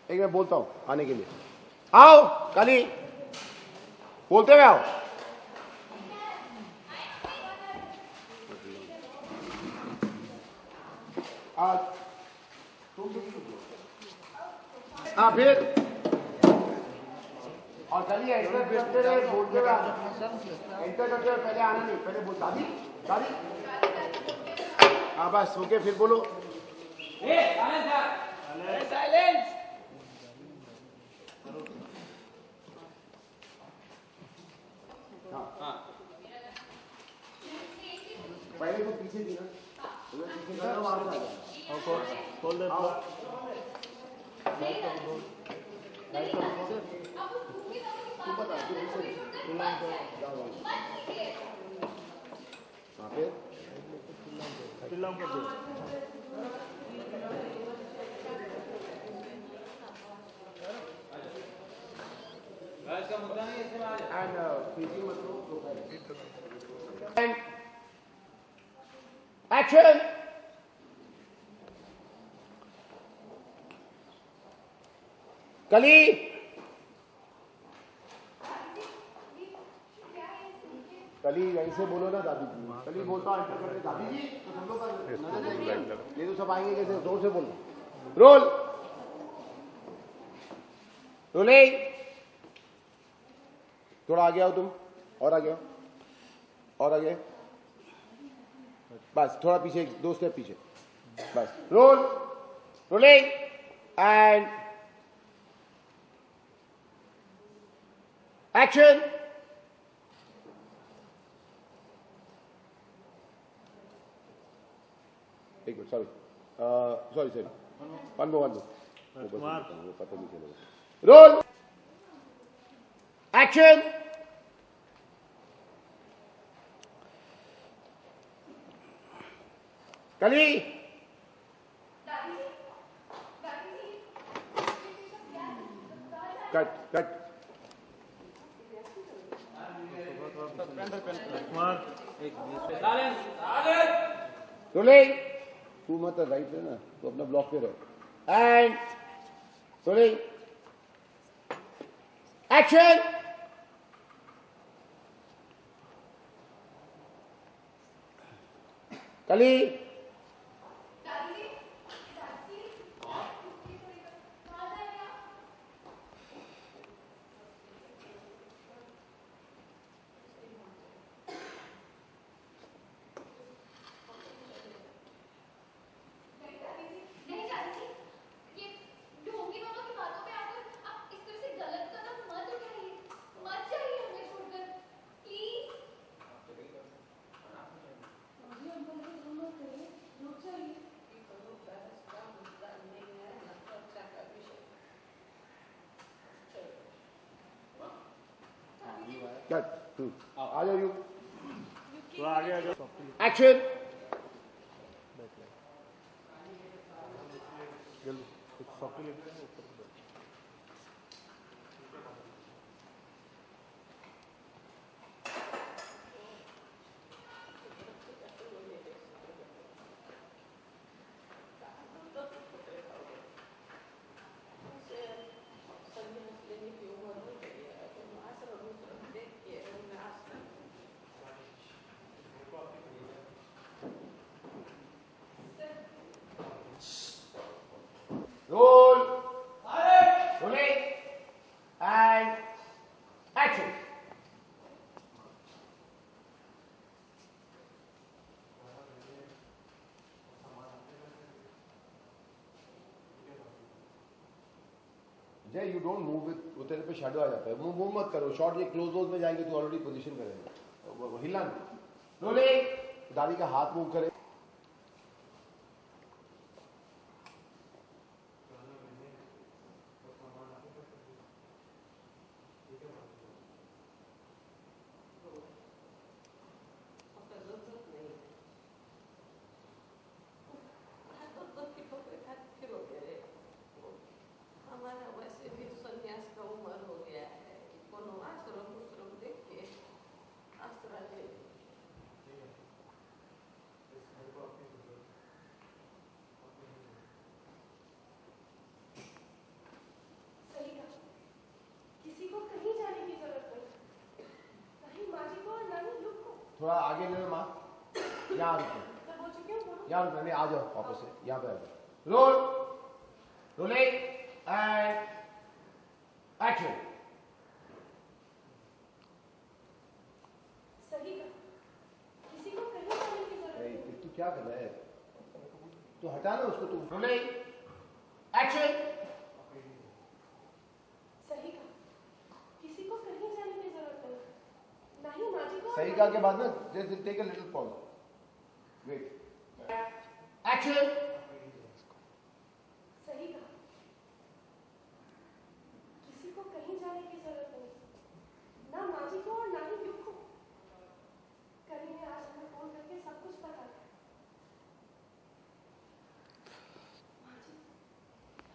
एक मैं बोलता हूं आने के लिए। आओ काली, बोलते हुए आओ। हाँ फिर और काली एंटर करते रहे, बोलते हुए एंटर करते हुए पहले आना नहीं, पहले बोल दादी दादी। हाँ बस ओके, फिर बोलो। साइलेंस। हाँ पहले तो पीछे थी ना, खोल दे। And action. कली कली यहीं से बोलो ना दादी जी। कली बोलता एंटर करके दादी जी, तो सब लोग नजर जाएंगे, ये तो सब आएंगे कैसे? जोर से बोलो। Role rolling. थोड़ा आगे आओ तुम, और आगे आओ, और आगे, बस थोड़ा पीछे, 2 स्टेप पीछे, बस। Role rolling and action. एक मिनट, सॉरी सॉरी वन वो पता नहीं चलेगा। Roll action. कली कट कट। रोलिंग। तू मत राइट है ना, तो अपना ब्लॉक पे रहो। And rolling action. कली कट। आ जाओ यू, थोड़ा आगे आ जाओ। Action. Role rolling and action. जय यू डोंट मूव विद, वो तेरे पे शैडो आ जाता है। मूव मत करो, शॉर्ट ये क्लोज रोज में जाएंगे तो ऑलरेडी पोजीशन करेंगे, हिलना नहीं। रोलिंग। दादी का हाथ मूव करे। थोड़ा आगे ले लो माँ, यहाँ रुको, यहाँ रुको, नहीं आ जाओ वापस से, यहाँ पे आ जाओ। Roll, rolling and action. सही का, किसी को कहीं जाने की जरूरत नहीं। तू क्या कर रहा है? तू हटा ना उसको, तू रोलिंग एक्शन। सही का, किसी को कहीं जाने की जरूरत नहीं, ना ही माँ जी को। सही का के बाद ना take a little pause, wait, action. सही का, किसी को कहीं जाने की जरूरत नहीं, ना माँ जी को और ना ही युग को। करीम ने आज हमें फोन करके सब कुछ बता दिया। माँ जी,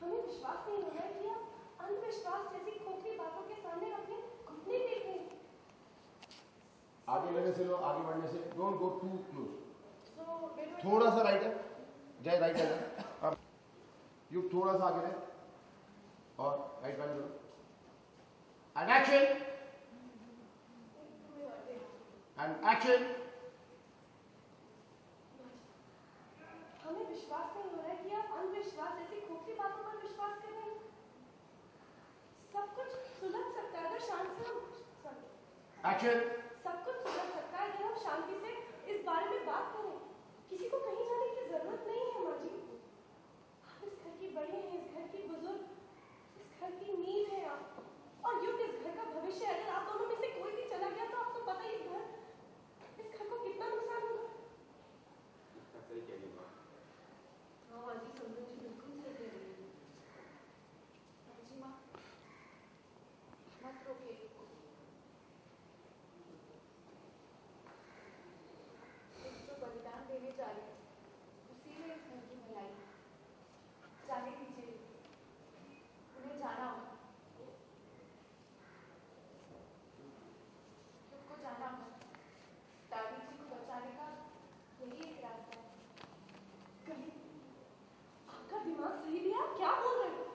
हमें विश्वास नहीं हो रहा है कि आप अंधविश्वास जैसी खोखली बातों के सामने अपने घुटने टेक रहे हैं। आगे लेने से लो, आगे बढ़ने से, don't go too close, So, they were- थोड़ा सा राइट है, जय राइट है, अब यू थोड़ा सा आगे रहे और राइट बैंड करो एंड एक्शन, एंड एक्शन। हमें विश्वास नहीं हो रहा है कि आप अंधविश्वास जैसी खोखली बातों पर विश्वास कर रहे हैं। सब कुछ सुलझ सकता है अगर शांति से हम एक्शन। सब कुछ सुलझ सकता है अगर हम शांति से इस बारे में बात करें। किसी को कहीं जाने की जरूरत नहीं है माँ जी। आप इस घर की बड़ी हैं, इस घर की बुजुर्ग, इस घर की नींव है आप, और युग इस घर का भविष्य है। अगर आप दोनों में से कोई भी चला गया तो आपको पता ही इस घर को कितना नुकसान होगा। हाँ माँ जी, समझो जी, बिल्कुल सही कह रही है। हाँ जी माँ, मत रोकिए। जो बलिदान देने जा रहे हैं, उसी में इस घर की भलाई। जाने दीजिए, उन्हें जाना होगा, सबको जाना होगा। दादी जी को बचाने का यही एक रास्ता है। कहीं आपका दिमाग सही भी है? आप क्या बोल रहे हो?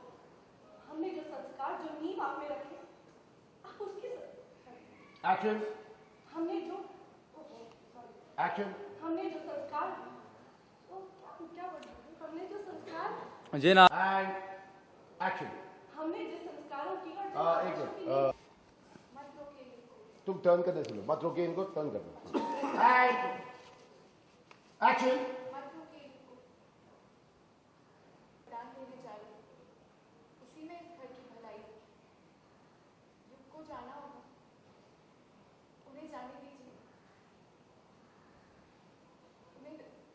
हमने जो संस्कार, जो नींव आप में रखे, आप उसकी एक्शन, हमने जो एक्शन। हमने जो संस्कार, क्या बोल रहे हो? हमने जो संस्कार, जी ना, एंड एक्शन। हमने जिस संस्कारों की और जो एक आदर्शों की मिनट, नींव- मत रोकिए इनको। तुम टर्न करने से लो, मत रोकिए इनको, टर्न कर दो एंड एक्शन। मत रोकिए इनको। प्राण देने जा रहे हैं, उसी में इस घर की भलाई। युग को जाना होगा, उन्हें जाने दीजिए,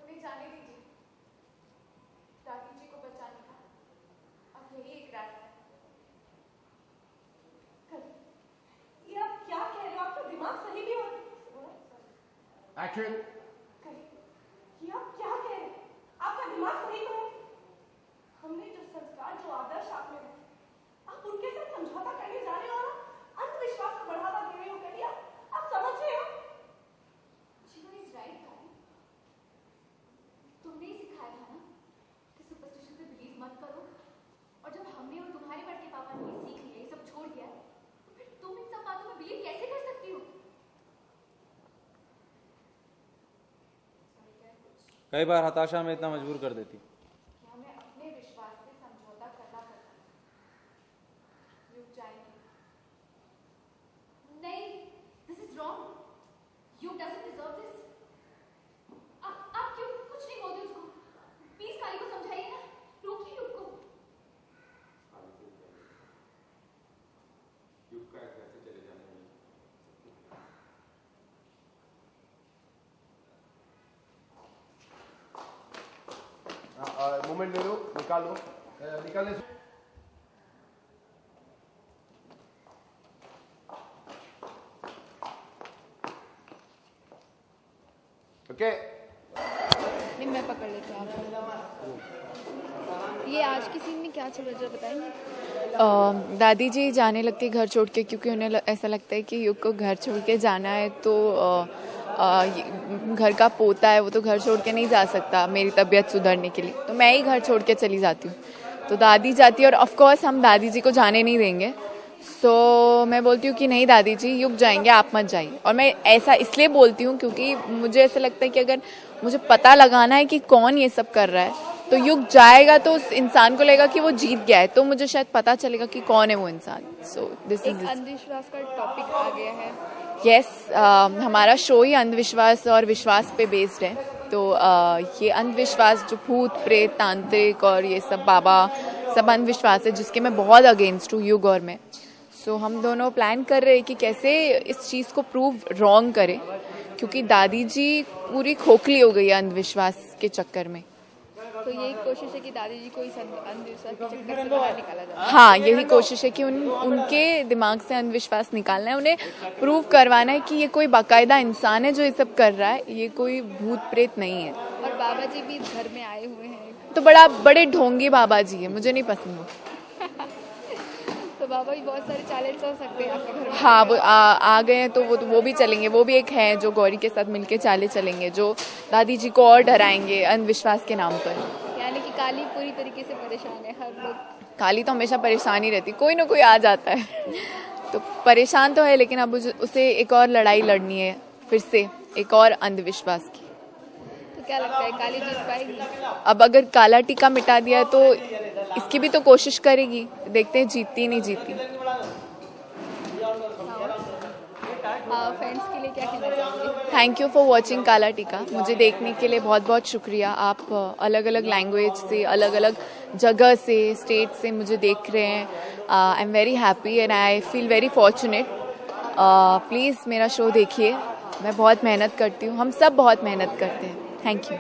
उन्हें जाने दीजिए। दादी जी को बचाने का अब यही एक रास्ता है। ये आप क्या कह रहे हो? आपका दिमाग सही भी हो? एक्शन। ये आप क्या कह रहे हैं? आपका दिमाग सही तो है? हमने जो संस्कार, जो आदर्श आप में रखे, आप उनके साथ समझौता करने जा रहे हो और अंधविश्वास को बढ़ावा दे रहे हो। कभी आप समझ रहे हो? Shiva is right, Kali. तुमने ही सिखाया था ना कि सुपरस्टिशन पे बिलीव मत करो, और जब हमने और तुम्हारे बड़के पापा ने ये सीख लिया, ये सब छोड़ दिया, तो फिर तुम इन सब बातों में बिलीव कैसे कर सकती हो? कई बार हताशा में इतना मजबूर कर देती। कि हमें अपने विश्वास से समझौता करना पड़ता है। युग जाएंगे। नहीं, this is wrong. You doesn't deserve this. आप क्यों कुछ नहीं बोलते उसको? प्लीज काली को समझाइए ना, रोकिए युग को। युग का घर से चले जाने में मोमेंट ले लो, निकालो, निकालने से ओके। नहीं, मैं पकड़ लेती हूँ आप। ये आज की सीन में क्या चल रहा है बताएंगे? दादी जी जाने लगती है घर छोड़ के, क्योंकि उन्हें ऐसा लगता है कि युग को घर छोड़ के जाना है, तो घर का पोता है वो तो घर छोड़ के नहीं जा सकता मेरी तबीयत सुधरने के लिए, तो मैं ही घर छोड़ के चली जाती हूँ। तो दादी जाती है और ऑफ कोर्स हम दादी जी को जाने नहीं देंगे। सो मैं बोलती हूँ कि नहीं दादी जी, युग जाएंगे, आप मत जाइए। और मैं ऐसा इसलिए बोलती हूँ क्योंकि मुझे ऐसा लगता है कि अगर मुझे पता लगाना है कि कौन ये सब कर रहा है, तो युग जाएगा तो उस इंसान को लगेगा कि वो जीत गया है, तो मुझे शायद पता चलेगा कि कौन है वो इंसान। सो दिस इज अंधविश्वास का टॉपिक आ गया है। यस, हमारा शो ही अंधविश्वास और विश्वास पे बेस्ड है। तो ये अंधविश्वास जो भूत प्रेत तांत्रिक और ये सब बाबा सब अंधविश्वास है जिसके मैं बहुत अगेंस्ट हूँ युग और मैं। सो हम दोनों प्लान कर रहे हैं कि कैसे इस चीज़ को प्रूव रॉन्ग करें, क्योंकि दादी जी पूरी खोखली हो गई है अंधविश्वास के चक्कर में। तो यही कोशिश है कि दादी जी को इस अंधविश्वास के चक्कर से बाहर निकाला जाए। हाँ, यही कोशिश है कि उनके दिमाग से अंधविश्वास निकालना है, उन्हें प्रूव करवाना है कि ये कोई बाकायदा इंसान है जो ये सब कर रहा है, ये कोई भूत प्रेत नहीं है। और बाबा जी भी घर में आए हुए हैं, तो बड़े ढोंगी बाबा जी है, मुझे नहीं पसंद वो। तो बाबा भी बहुत सारे चैलेंज चल सकते हैं आपके घर में। हाँ, वो आ गए हैं तो वो भी चलेंगे। वो भी एक है जो गौरी के साथ मिलके चाले चलेंगे, जो दादी जी को और डराएंगे अंधविश्वास के नाम पर। यानी कि काली पूरी तरीके से परेशान है, हर लोग। काली तो हमेशा परेशान ही रहती, कोई ना कोई आ जाता है तो परेशान तो है, लेकिन अब उसे एक और लड़ाई लड़नी है, फिर से एक और अंधविश्वास की। तो क्या लगता है काली जीत पाएगी? अब अगर काला टीका मिटा दिया तो इसकी भी तो कोशिश करेगी, देखते हैं जीतती नहीं जीतती। फ्रेंड्स के लिए क्या कहना चाहोगे? थैंक यू फॉर वॉचिंग काला टीका। मुझे देखने के लिए बहुत बहुत शुक्रिया। आप अलग अलग लैंग्वेज से, अलग अलग जगह से, स्टेट से मुझे देख रहे हैं। I am very happy and I feel very fortunate. Please मेरा शो देखिए, मैं बहुत मेहनत करती हूँ, हम सब बहुत मेहनत करते हैं। Thank you.